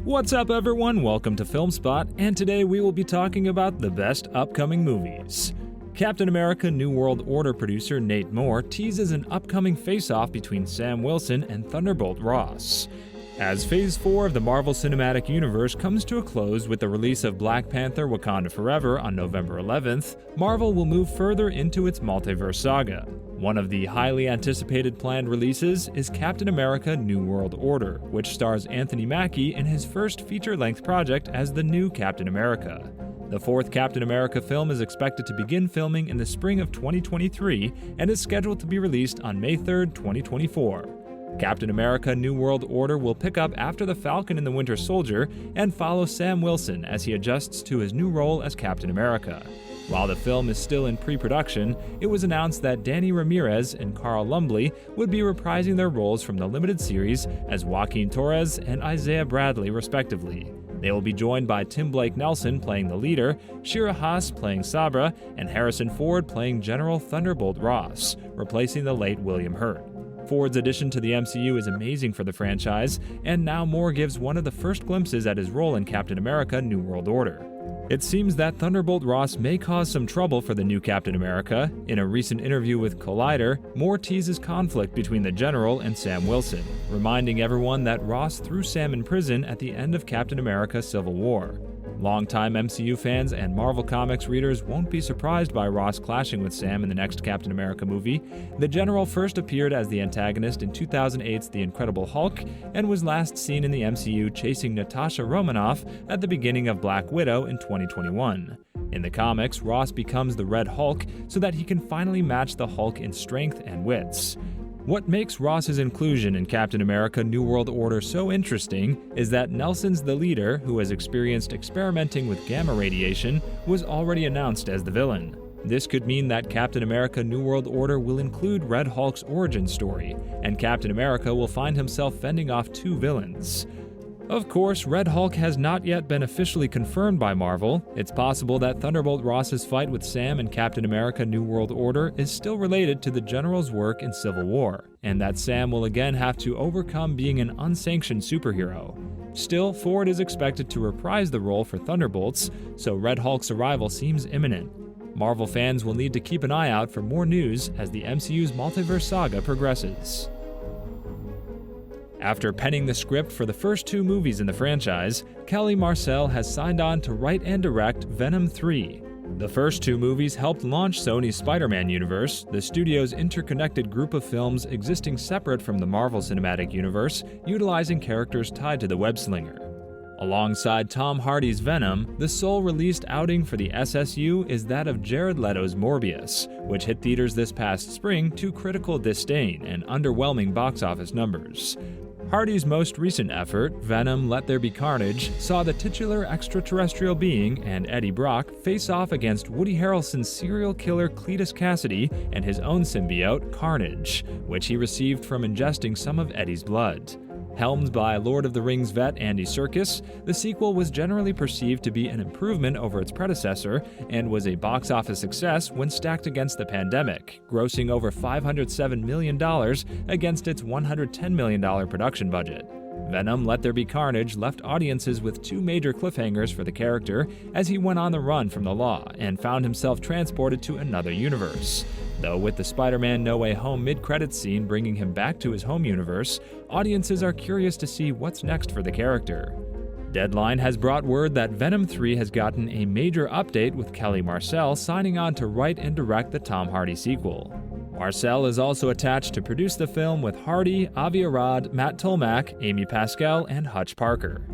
What's up everyone, welcome to FilmSpot, and today we will be talking about the best upcoming movies. Captain America New World Order producer Nate Moore teases an upcoming face-off between Sam Wilson and Thunderbolt Ross. As Phase 4 of the Marvel Cinematic Universe comes to a close with the release of Black Panther: Wakanda Forever on November 11th, Marvel will move further into its multiverse saga. One of the highly anticipated planned releases is Captain America New World Order, which stars Anthony Mackie in his first feature-length project as the new Captain America. The fourth Captain America film is expected to begin filming in the spring of 2023 and is scheduled to be released on May 3, 2024. Captain America New World Order will pick up after The Falcon and the Winter Soldier and follow Sam Wilson as he adjusts to his new role as Captain America. While the film is still in pre-production, it was announced that Danny Ramirez and Carl Lumbly would be reprising their roles from the limited series as Joaquin Torres and Isaiah Bradley, respectively. They will be joined by Tim Blake Nelson playing the leader, Shira Haas playing Sabra, and Harrison Ford playing General Thunderbolt Ross, replacing the late William Hurt. Ford's addition to the MCU is amazing for the franchise, and now Moore gives one of the first glimpses at his role in Captain America New World Order. It seems that Thunderbolt Ross may cause some trouble for the new Captain America. In a recent interview with Collider, Moore teases conflict between the General and Sam Wilson, reminding everyone that Ross threw Sam in prison at the end of Captain America Civil War. Longtime MCU fans and Marvel Comics readers won't be surprised by Ross clashing with Sam in the next Captain America movie. The General first appeared as the antagonist in 2008's The Incredible Hulk and was last seen in the MCU chasing Natasha Romanoff at the beginning of Black Widow in 2021. In the comics, Ross becomes the Red Hulk so that he can finally match the Hulk in strength and wits. What makes Ross's inclusion in Captain America New World Order so interesting is that Nelson's the leader, who has experienced experimenting with gamma radiation, was already announced as the villain. This could mean that Captain America New World Order will include Red Hulk's origin story, and Captain America will find himself fending off two villains. Of course, Red Hulk has not yet been officially confirmed by Marvel. It's possible that Thunderbolt Ross's fight with Sam in Captain America New World Order is still related to the General's work in Civil War, and that Sam will again have to overcome being an unsanctioned superhero. Still, Ford is expected to reprise the role for Thunderbolts, so Red Hulk's arrival seems imminent. Marvel fans will need to keep an eye out for more news as the MCU's multiverse saga progresses. After penning the script for the first two movies in the franchise, Kelly Marcel has signed on to write and direct Venom 3. The first two movies helped launch Sony's Spider-Man universe, the studio's interconnected group of films existing separate from the Marvel Cinematic Universe, utilizing characters tied to the web-slinger. Alongside Tom Hardy's Venom, the sole released outing for the SSU is that of Jared Leto's Morbius, which hit theaters this past spring to critical disdain and underwhelming box office numbers. Hardy's most recent effort, Venom: Let There Be Carnage, saw the titular extraterrestrial being and Eddie Brock face off against Woody Harrelson's serial killer Cletus Cassidy and his own symbiote, Carnage, which he received from ingesting some of Eddie's blood. Helmed by Lord of the Rings vet Andy Serkis, the sequel was generally perceived to be an improvement over its predecessor and was a box office success when stacked against the pandemic, grossing over $507 million against its $110 million production budget. Venom: Let There Be Carnage left audiences with two major cliffhangers for the character as he went on the run from the law and found himself transported to another universe. Though with the Spider-Man No Way Home mid-credits scene bringing him back to his home universe, audiences are curious to see what's next for the character. Deadline has brought word that Venom 3 has gotten a major update with Kelly Marcel signing on to write and direct the Tom Hardy sequel. Marcel is also attached to produce the film with Hardy, Avi Arad, Matt Tolmach, Amy Pascal, and Hutch Parker.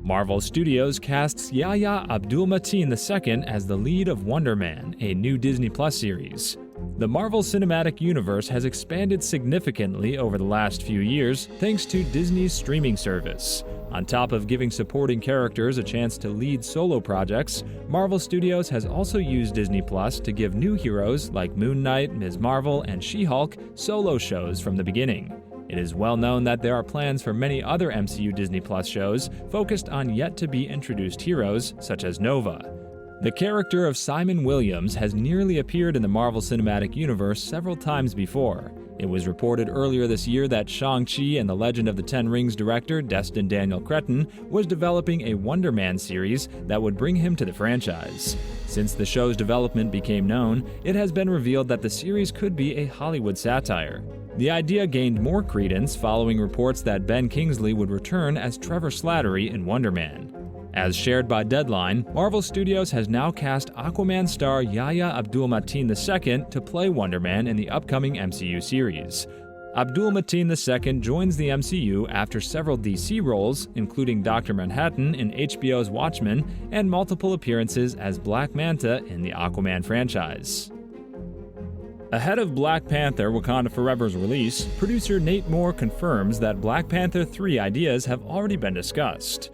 Marvel Studios casts Yahya Abdul-Mateen II as the lead of Wonder Man, a new Disney Plus series. The Marvel Cinematic Universe has expanded significantly over the last few years thanks to Disney's streaming service. On top of giving supporting characters a chance to lead solo projects, Marvel Studios has also used Disney Plus to give new heroes like Moon Knight, Ms. Marvel, and She-Hulk solo shows from the beginning. It is well known that there are plans for many other MCU Disney Plus shows focused on yet-to-be-introduced heroes, such as Nova. The character of Simon Williams has nearly appeared in the Marvel Cinematic Universe several times before. It was reported earlier this year that Shang-Chi and the Legend of the Ten Rings director Destin Daniel Cretton was developing a Wonder Man series that would bring him to the franchise. Since the show's development became known, it has been revealed that the series could be a Hollywood satire. The idea gained more credence following reports that Ben Kingsley would return as Trevor Slattery in Wonder Man. As shared by Deadline, Marvel Studios has now cast Aquaman star Yahya Abdul-Mateen II to play Wonder Man in the upcoming MCU series. Abdul-Mateen II joins the MCU after several DC roles, including Dr. Manhattan in HBO's Watchmen and multiple appearances as Black Manta in the Aquaman franchise. Ahead of Black Panther: Wakanda Forever's release, producer Nate Moore confirms that Black Panther 3 ideas have already been discussed.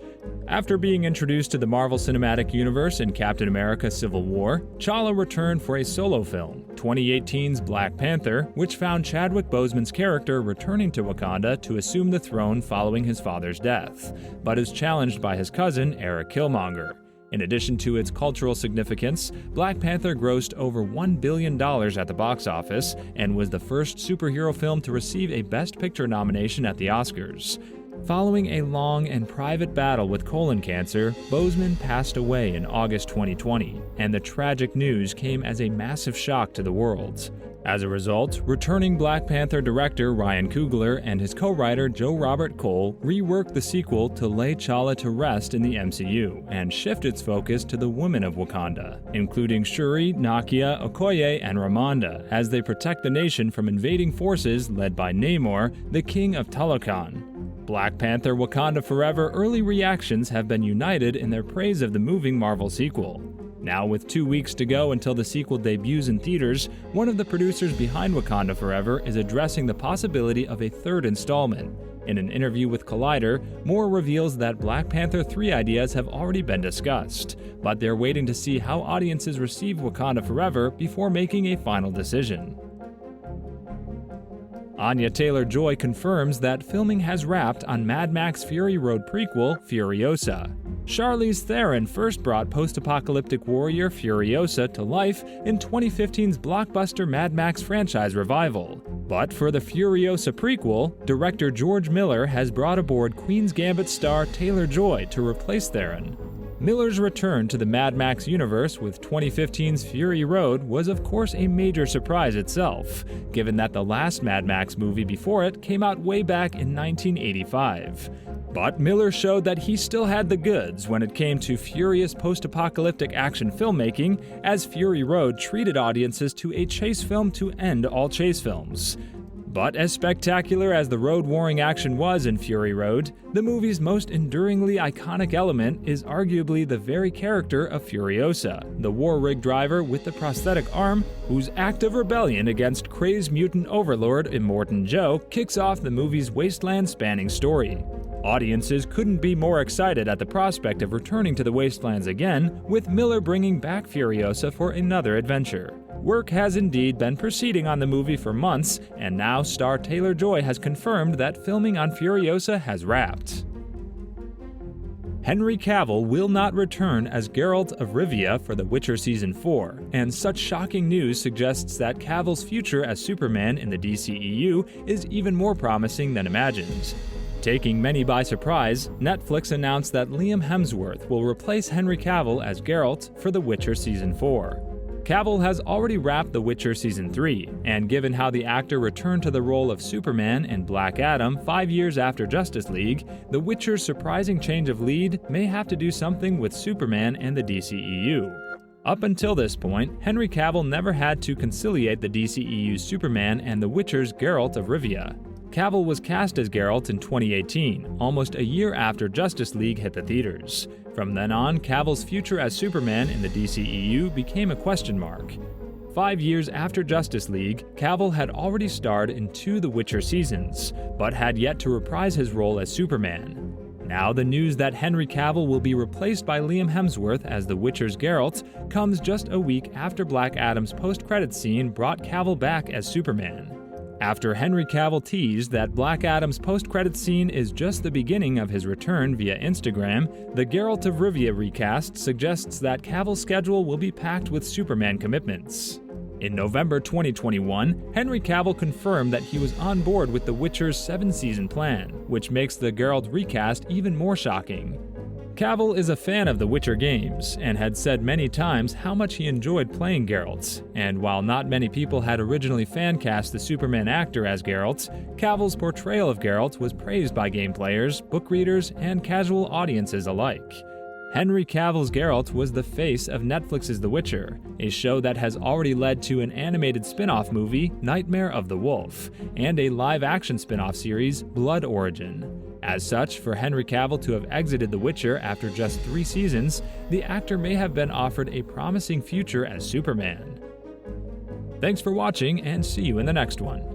After being introduced to the Marvel Cinematic Universe in Captain America: Civil War, T'Challa returned for a solo film, 2018's Black Panther, which found Chadwick Boseman's character returning to Wakanda to assume the throne following his father's death, but is challenged by his cousin Eric Killmonger. In addition to its cultural significance, Black Panther grossed over $1 billion at the box office and was the first superhero film to receive a Best Picture nomination at the Oscars. Following a long and private battle with colon cancer, Boseman passed away in August 2020, and the tragic news came as a massive shock to the world. As a result, returning Black Panther director Ryan Coogler and his co-writer Joe Robert Cole reworked the sequel to lay T'Challa to rest in the MCU and shift its focus to the women of Wakanda, including Shuri, Nakia, Okoye, and Ramonda, as they protect the nation from invading forces led by Namor, the king of Talokan. Black Panther: Wakanda Forever early reactions have been united in their praise of the moving Marvel sequel. Now, with 2 weeks to go until the sequel debuts in theaters, one of the producers behind Wakanda Forever is addressing the possibility of a third installment. In an interview with Collider, Moore reveals that Black Panther 3 ideas have already been discussed, but they're waiting to see how audiences receive Wakanda Forever before making a final decision. Anya Taylor-Joy confirms that filming has wrapped on Mad Max Fury Road prequel, Furiosa. Charlize Theron first brought post-apocalyptic warrior Furiosa to life in 2015's blockbuster Mad Max franchise revival. But for the Furiosa prequel, director George Miller has brought aboard Queen's Gambit star Taylor-Joy to replace Theron. Miller's return to the Mad Max universe with 2015's Fury Road was of course a major surprise itself, given that the last Mad Max movie before it came out way back in 1985. But Miller showed that he still had the goods when it came to furious post-apocalyptic action filmmaking, as Fury Road treated audiences to a chase film to end all chase films. But as spectacular as the road-warring action was in Fury Road, the movie's most enduringly iconic element is arguably the very character of Furiosa, the war-rig driver with the prosthetic arm, whose act of rebellion against crazed mutant overlord Immortan Joe kicks off the movie's wasteland-spanning story. Audiences couldn't be more excited at the prospect of returning to the Wastelands again, with Miller bringing back Furiosa for another adventure. Work has indeed been proceeding on the movie for months, and now star Taylor-Joy has confirmed that filming on Furiosa has wrapped. Henry Cavill will not return as Geralt of Rivia for The Witcher Season 4, and such shocking news suggests that Cavill's future as Superman in the DCEU is even more promising than imagined. Taking many by surprise, Netflix announced that Liam Hemsworth will replace Henry Cavill as Geralt for The Witcher Season 4. Cavill has already wrapped The Witcher Season 3, and given how the actor returned to the role of Superman in Black Adam 5 years after Justice League, The Witcher's surprising change of lead may have to do something with Superman and the DCEU. Up until this point, Henry Cavill never had to conciliate the DCEU's Superman and The Witcher's Geralt of Rivia. Cavill was cast as Geralt in 2018, almost a year after Justice League hit the theaters. From then on, Cavill's future as Superman in the DCEU became a question mark. 5 years after Justice League, Cavill had already starred in 2 The Witcher seasons, but had yet to reprise his role as Superman. Now the news that Henry Cavill will be replaced by Liam Hemsworth as The Witcher's Geralt comes just a week after Black Adam's post-credits scene brought Cavill back as Superman. After Henry Cavill teased that Black Adam's post-credits scene is just the beginning of his return via Instagram, the Geralt of Rivia recast suggests that Cavill's schedule will be packed with Superman commitments. In November 2021, Henry Cavill confirmed that he was on board with The Witcher's 7-season plan, which makes the Geralt recast even more shocking. Cavill is a fan of the Witcher games, and had said many times how much he enjoyed playing Geralt, and while not many people had originally fan-cast the Superman actor as Geralt, Cavill's portrayal of Geralt was praised by game players, book readers, and casual audiences alike. Henry Cavill's Geralt was the face of Netflix's The Witcher, a show that has already led to an animated spin-off movie, Nightmare of the Wolf, and a live-action spin-off series, Blood Origin. As such, for Henry Cavill to have exited The Witcher after just 3 seasons, the actor may have been offered a promising future as Superman. Thanks for watching, and see you in the next one.